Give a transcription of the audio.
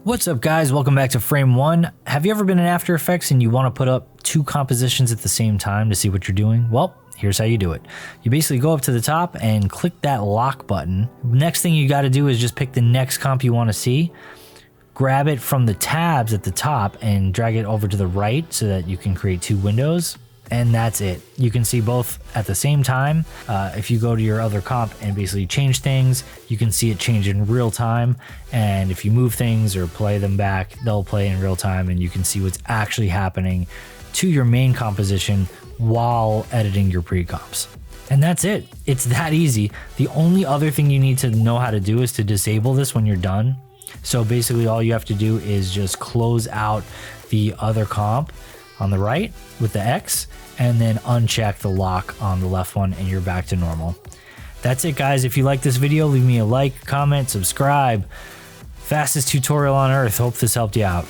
What's up guys, welcome back to Frame 1. Have you ever been in After Effects and you want to put up two compositions at the same time to see what you're doing? Well, here's how you do it. You basically go up to the top and click that lock button. Next thing you got to do is just pick the next comp you want to see, grab it from the tabs at the top and drag it over to the right so that you can create two windows. And that's it. You can see both at the same time. If you go to your other comp and basically change things, you can see it change in real time. And if you move things or play them back, they'll play in real time and you can see what's actually happening to your main composition while editing your pre-comps. And that's it. It's that easy. The only other thing you need to know how to do is to disable this when you're done. So basically all you have to do is just close out the other comp on the right with the X and then uncheck the lock on the left one and you're back to normal. That's it guys. If you like this video, leave me a like, comment, subscribe. Fastest tutorial on earth. Hope this helped you out.